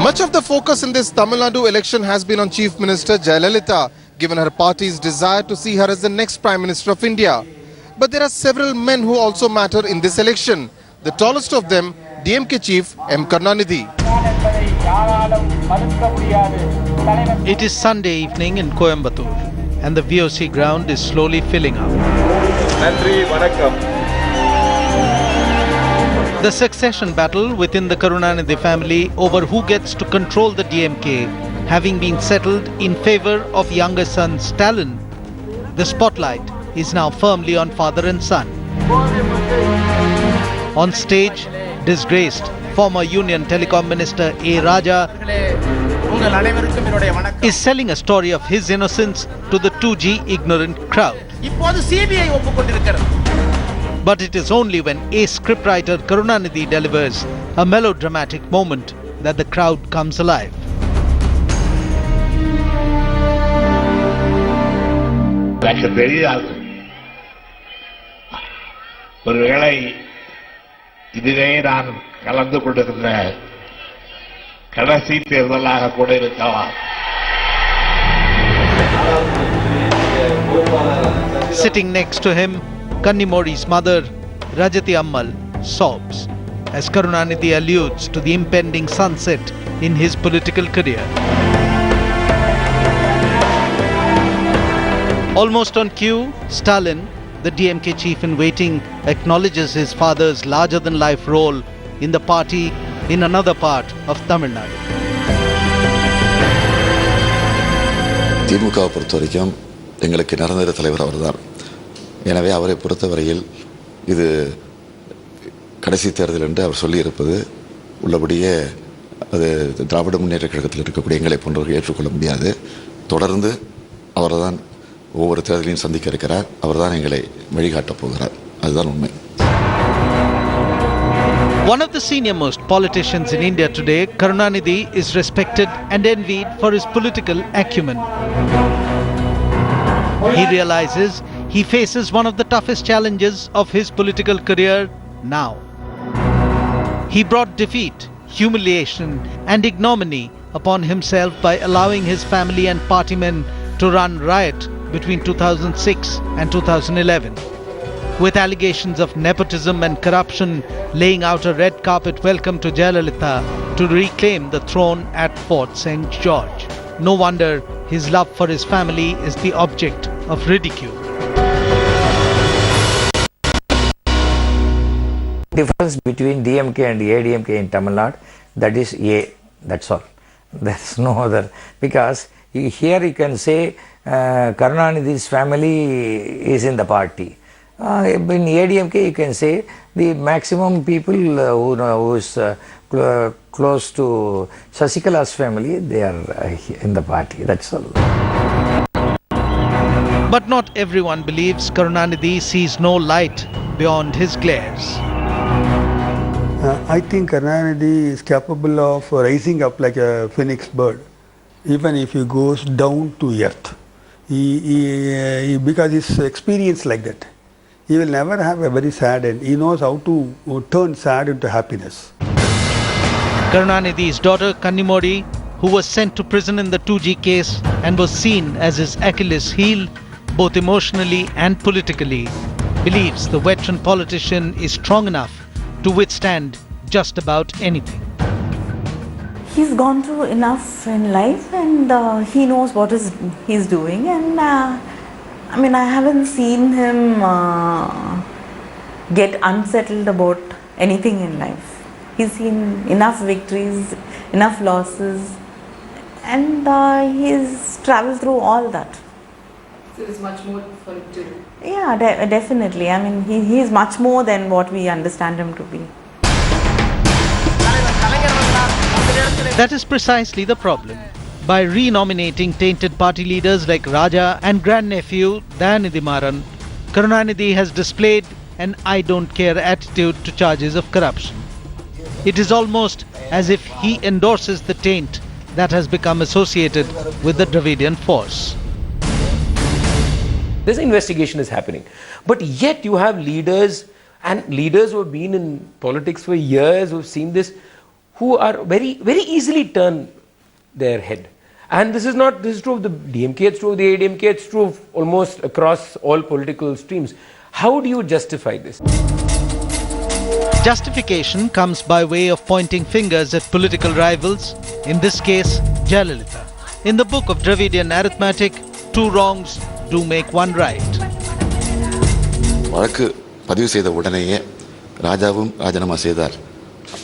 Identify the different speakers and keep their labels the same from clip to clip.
Speaker 1: Much of the focus in this Tamil Nadu election has been on Chief Minister Jayalalitha, given her party's desire to see her as the next Prime Minister of India. But there are several men who also matter in this election. The tallest of them, DMK Chief MK Karunanidhi.
Speaker 2: It is Sunday evening in Coimbatore and the VOC ground is slowly filling up. The succession battle within the Karunanidhi family over who gets to control the DMK having been settled in favor of younger son Stalin, the spotlight is now firmly on father and son. On stage, disgraced former Union Telecom Minister A. Raja is selling a story of his innocence to the 2G ignorant crowd. But it is only when a scriptwriter Karunanidhi delivers a melodramatic moment that the crowd comes alive.
Speaker 3: எனக்கு தெரியாது ஒருவேளை இதிலே நான் கலந்து கொண்டிருந்த கடைசி தேர்தலாக கூட இருக்கலாம்.
Speaker 2: Sitting next to him, Kannimodi's mother, Rajati Ammal, sobs as Karunanidhi alludes to the impending sunset in his political career. Almost on cue, Stalin, the DMK chief in waiting, acknowledges his father's larger-than-life role in the party in another part of Tamil Nadu.
Speaker 4: திமுகவை பொறுத்த வரைக்கும் எங்களுக்கு நிரந்தர தலைவர் அவர்தான். எனவே அவரை பொறுத்தவரையில் இது கடைசி தேர்தல் என்று அவர் சொல்லியிருப்பது உள்ளபடியே அது திராவிட முன்னேற்ற கழகத்தில் இருக்கக்கூடிய எங்களை போன்றவர்கள் ஏற்றுக்கொள்ள முடியாது. தொடர்ந்து அவர்தான் ஒவ்வொரு தேர்தலையும் சந்திக்க இருக்கிறார். அவர்தான் எங்களை வழிகாட்டப் போகிறார். அதுதான் உண்மை.
Speaker 2: One of the senior-most politicians in India today, Karunanidhi is respected and envied for his political acumen. He realizes he faces one of the toughest challenges of his political career now. He brought defeat, humiliation and ignominy upon himself by allowing his family and party men to run riot between 2006 and 2011. With allegations of nepotism and corruption laying out a red carpet welcome to Jayalalitha to reclaim the throne at Fort St. George. No wonder his love for his family is the object of ridicule.
Speaker 5: Difference between DMK and ADMK in Tamil Nadu, that is A, that's all. There's no other, because here you can say Karunanidhi's family is in the party. In ADMK you can say the maximum people who is close to Sasikala's family, they are in the party, that's all.
Speaker 2: But not everyone believes Karunanidhi sees no light beyond his glares.
Speaker 6: I think Karunanidhi is capable of rising up like a phoenix bird, even if he goes down to earth. Because his experience like that, he will never have a very sad end. He knows how to turn sad into happiness.
Speaker 2: Karunanidhi's daughter Kannimodi, who was sent to prison in the 2G case and was seen as his Achilles heel, both emotionally and politically, believes the veteran politician is strong enough to withstand just about anything.
Speaker 7: He's gone through enough in life and he knows what he's doing, and I haven't seen him get unsettled about anything in life. He's seen enough victories, enough losses, and he's travelled through all that.
Speaker 8: So there's much more for him to do.
Speaker 7: Yeah, definitely. He's much more than what we understand him to be.
Speaker 2: That is precisely the problem. By renominating tainted party leaders like Raja and grandnephew Dayanidhi Maran, Karunanidhi has displayed an I don't care attitude to charges of corruption. It is almost as if he endorses the taint that has become associated with the Dravidian force.
Speaker 9: This investigation is happening. But yet you have leaders, and leaders who have been in politics for years, who have seen this, who are very easily turn their head. And this is true of the DMK, it's true of the ADMK, it's true of almost across all political streams. How do you justify this?
Speaker 2: Justification comes by way of pointing fingers at political rivals, in this case, Jayalalitha. In the book of Dravidian arithmetic, 2 wrongs do make 1 right.
Speaker 4: வழக்கு பதிவு செய்த உடனேயே ராஜாவும் ராஜினாமா செய்தார்.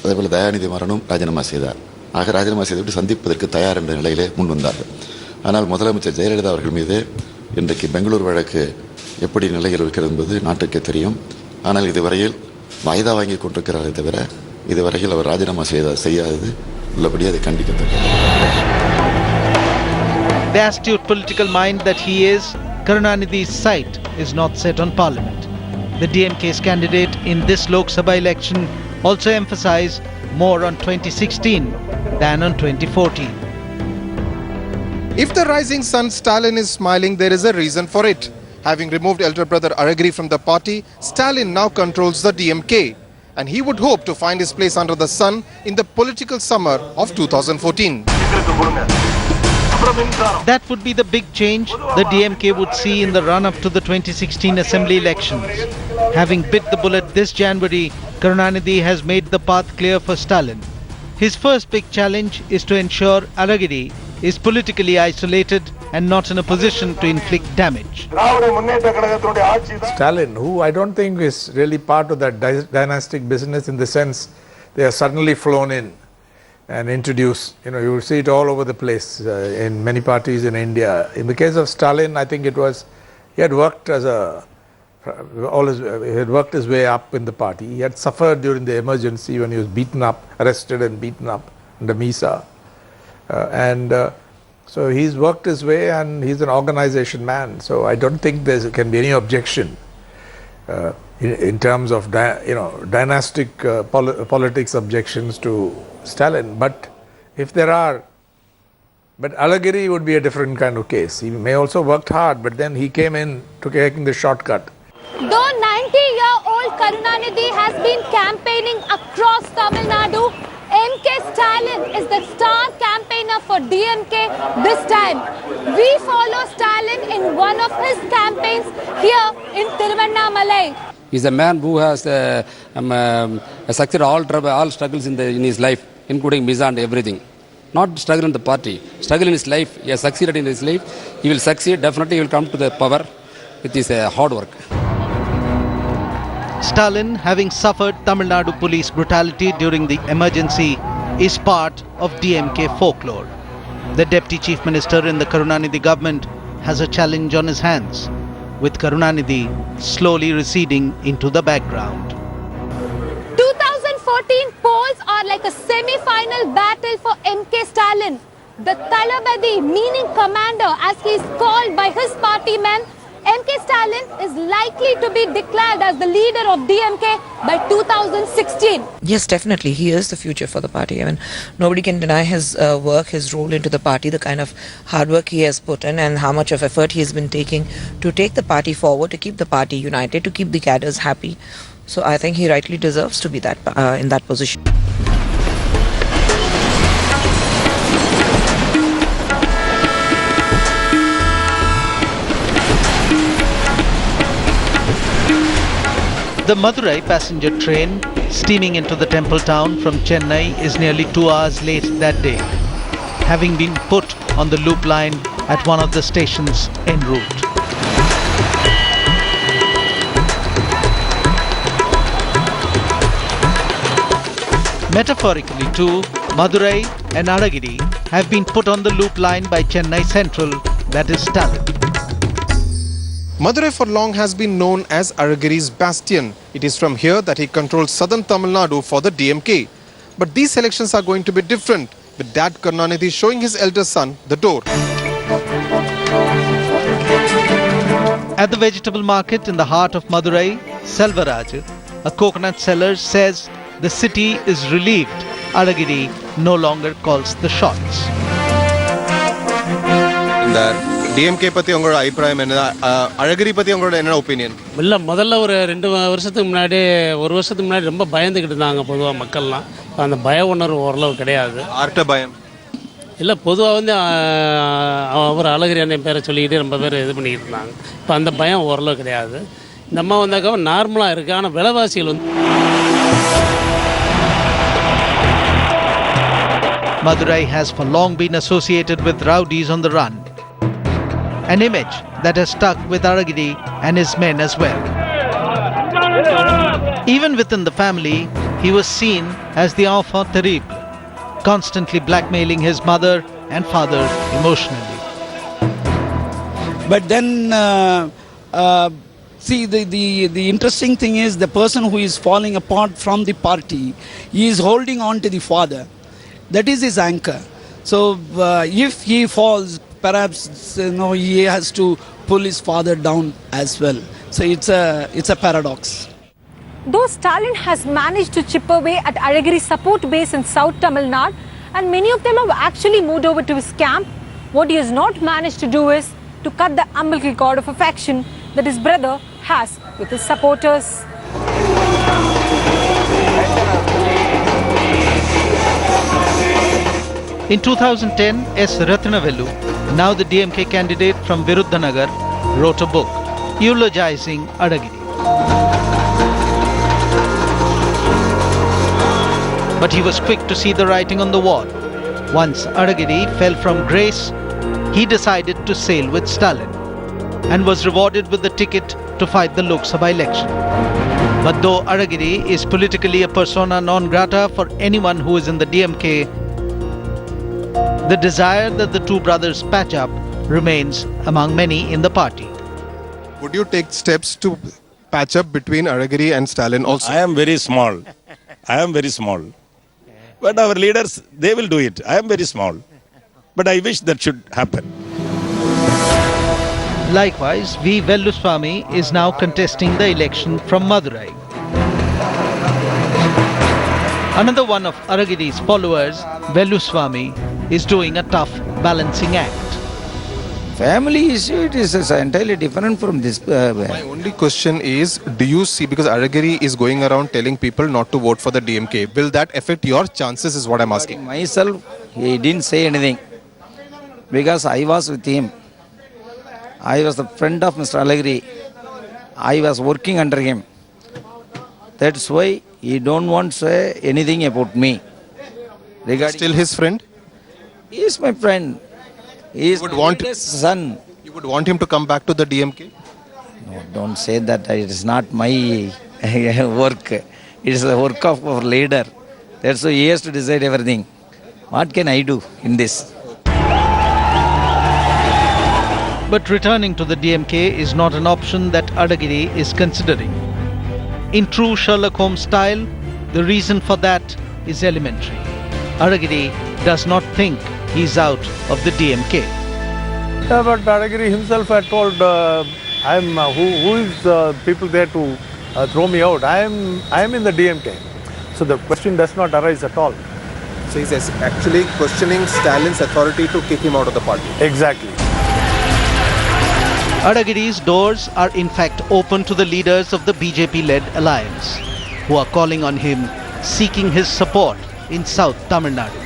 Speaker 4: அதேபோல் தயாநிதி மாறனும் ராஜினாமா செய்தார். ஆக ராஜினாமா செய்துவிட்டு சந்திப்பதற்கு தயார் என்ற நிலையிலே முன் வந்தார்கள். ஆனால் முதலமைச்சர் ஜெயலலிதா அவர்கள் மீது இன்றைக்கு பெங்களூர் வழக்கு எப்படி நிலையில் இருக்கிறது என்பது நாட்டுக்கே தெரியும். ஆனால் இதுவரையில் வாய்தா வாங்கி கொண்டிருக்கிறாரே தவிர இதுவரையில் அவர் ராஜினாமா செய்யாதது உள்ளபடி அதை கண்டிக்கத்தக்கது.
Speaker 2: The astute political mind that he is, Karunanidhi's sight is not set on parliament. The DMK's candidate in this Lok Sabha election also emphasized more on 2016 than on 2014.
Speaker 1: If the rising sun Stalin is smiling, there is a reason for it. Having removed elder brother Aragiri from the party, Stalin now controls the DMK, and he would hope to find his place under the sun in the political summer of 2014.
Speaker 2: That would be the big change the DMK would see in the run-up to the 2016 assembly elections. Having bit the bullet this January, Karunanidhi has made the path clear for Stalin. His first big challenge is to ensure Aragiri is politically isolated and not in a position to inflict damage.
Speaker 10: Stalin, who I don't think is really part of that dynastic business in the sense they are suddenly flown in and introduced. You will see it all over the place in many parties in India. In the case of Stalin, I think he had worked he had worked his way up in the party. He had suffered during the emergency when he was arrested and beaten up under Misa. So he's worked his way and he's an organization man. So I don't think there can be any objection in terms of dynastic politics objections to Stalin. But if there are, but Alagiri would be a different kind of case. He may also worked hard, but then he came in to taking the shortcut.
Speaker 11: Though 90-year-old Karunanidhi has been campaigning across Tamil Nadu, MK Stalin is the star campaigner for DMK this time. We follow Stalin in one of his campaigns here in Tiruvannamalai.
Speaker 12: He's a man who has succeeded all struggles in his life, including Misa and everything. Not struggle in the party, struggle in his life. He has succeeded in his life. He will succeed. Definitely, he will come to the power with his hard work.
Speaker 2: Stalin, having suffered Tamil Nadu police brutality during the emergency, is part of DMK folklore. The Deputy Chief Minister in the Karunanidhi government has a challenge on his hands, with Karunanidhi slowly receding into the background.
Speaker 11: 2014 polls are like a semi-final battle for MK Stalin. The Talabadi, meaning commander as he is called by his party men, MK Stalin is likely to be declared as the leader of DMK by 2016.
Speaker 13: Yes, definitely. He is the future for the party. I mean, nobody can deny his work, his role into the party, the kind of hard work he has put in and how much of effort he has been taking to take the party forward, to keep the party united, to keep the cadres happy. So I think he rightly deserves to be in that position.
Speaker 2: The Madurai passenger train steaming into the temple town from Chennai is nearly 2 hours late that day, having been put on the loop line at one of the stations en route. Metaphorically too, Madurai and Alagiri have been put on the loop line by Chennai Central, that is Stalin.
Speaker 1: Madurai for long has been known as Aragiri's bastion. It is from here that he controls southern Tamil Nadu for the DMK. But these elections are going to be different, with Dad Karunanidhi showing his elder son the door.
Speaker 2: At the vegetable market in the heart of Madurai, Selvaraj, a coconut seller, says the city is relieved Alagiri no longer calls the shots.
Speaker 14: இந்த
Speaker 1: DMK பத்தி உங்களோட அபிப்பிராயம் என்ன? அழகிரி பத்தி உங்களோட என்ன opinion?
Speaker 14: இல்லை, முதல்ல ஒரு 2 வருஷத்துக்கு முன்னாடி, 1 வருஷத்துக்கு முன்னாடி ரொம்ப பயந்துக்கிட்டு இருந்தாங்க பொதுவாக மக்கள்லாம். அந்த பய உணர்வு ஓரளவு கிடையாது.
Speaker 1: ஆர்ட்ட பயம்
Speaker 14: இல்லை, பொதுவாக வந்து அவர் அழகிரி அண்ணன் பேரை சொல்லிக்கிட்டே ரொம்ப பேர் இது பண்ணிக்கிட்டு இருந்தாங்க. இப்போ அந்த பயம் ஓரளவு கிடையாது. இந்த அம்மா வந்தாக்கா நார்மலாக இருக்குது. ஆனால் விலைவாசிகள் வந்து
Speaker 2: Madurai has for long been associated with rowdies on the run, an image that has stuck with Aragiri and his men as well. Even within the family, he was seen as the enfant terrible, constantly blackmailing his mother and father emotionally.
Speaker 15: But then, see, the interesting thing is the person who is falling apart from the party, he is holding on to the father. That is his anchor. So if he falls, perhaps he has to pull his father down as well. So it's a paradox.
Speaker 11: Though Stalin has managed to chip away at Alagiri's support base in South Tamil Nadu, and many of them have actually moved over to his camp, what he has not managed to do is to cut the umbilical cord of affection that his brother has with his supporters.
Speaker 2: In 2010, S. Ratnavelu, now the DMK candidate from Viruddhanagar, wrote a book eulogizing Adagiri. But he was quick to see the writing on the wall. Once Adagiri fell from grace, he decided to sail with Stalin and was rewarded with the ticket to fight the Lok Sabha election. But though Adagiri is politically a persona non grata for anyone who is in the DMK, the desire that the two brothers patch up remains among many in the party.
Speaker 1: Would you take steps to patch up between Aragiri and Stalin also?
Speaker 16: I am very small. But our leaders, they will do it. I am very small. But I wish that should happen.
Speaker 2: Likewise, V. Velluswamy is now contesting the election from Madurai. Another one of Aragiri's followers, Velluswamy, is doing a tough balancing act.
Speaker 5: Family issue, it is entirely different from this.
Speaker 1: My only question is, do you see, because Aragiri is going around telling people not to vote for the DMK, will that affect your chances is what I'm asking?
Speaker 5: Myself, he didn't say anything because I was with him. I was the friend of Mr. Alagiri. I was working under him. That's why he don't want to say anything about me.
Speaker 1: Still his friend?
Speaker 5: He is my friend. He is my son.
Speaker 1: You would want him to come back to the DMK?
Speaker 5: No, don't say that. It is not my work. It is the work of our leader. That's why he has to decide everything. What can I do in this?
Speaker 2: But returning to the DMK is not an option that Adagiri is considering. In true Sherlock Holmes style, the reason for that is elementary. Adagiri does not think he's out of the DMK.
Speaker 10: Yeah, but Adagiri himself had told, who is the people there to throw me out? I am in the DMK. So the question does not arise at all.
Speaker 1: So he's actually questioning Stalin's authority to kick him out of the party.
Speaker 10: Exactly.
Speaker 2: Adagiri's doors are in fact open to the leaders of the BJP-led alliance, who are calling on him, seeking his support in South Tamil Nadu.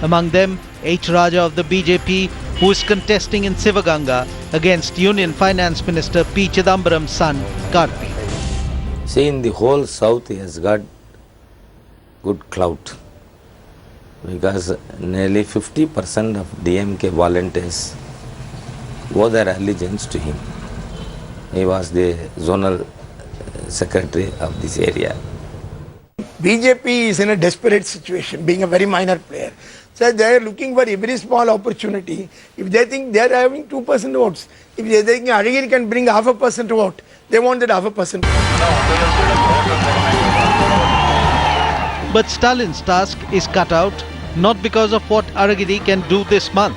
Speaker 2: Among them, H. Raja of the BJP, who is contesting in Sivaganga against Union Finance Minister P. Chidambaram's son, Karthi.
Speaker 5: See, in the whole South, he has got good clout because nearly 50% of DMK volunteers owe their allegiance to him. He was the zonal secretary of this area.
Speaker 17: BJP is in a desperate situation, being a very minor player. So they are looking for every small opportunity. If they think they are having 2% votes, if they think Adagiri can bring 0.5% vote, they want that 0.5%.
Speaker 2: But Stalin's task is cut out not because of what Adagiri can do this month.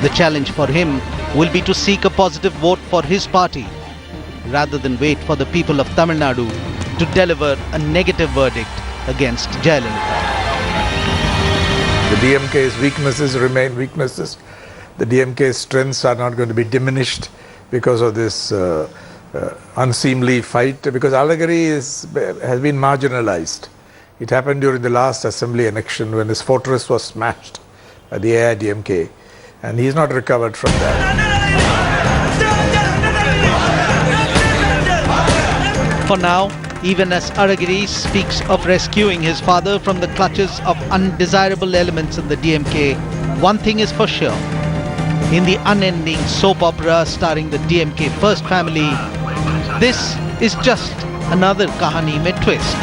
Speaker 2: The challenge for him will be to seek a positive vote for his party rather than wait for the people of Tamil Nadu to deliver a negative verdict against Jayalalitha.
Speaker 10: The DMK's weaknesses remain weaknesses. The DMK's strengths are not going to be diminished because of this unseemly fight, because Alagiri has been marginalized. It happened during the last assembly election when his fortress was smashed by the AIDMK, and he's not recovered from that.
Speaker 2: For now, even as Alagiri speaks of rescuing his father from the clutches of undesirable elements in the DMK, one thing is for sure. In the unending soap opera starring the DMK first family, this is just another Kahani mein twist.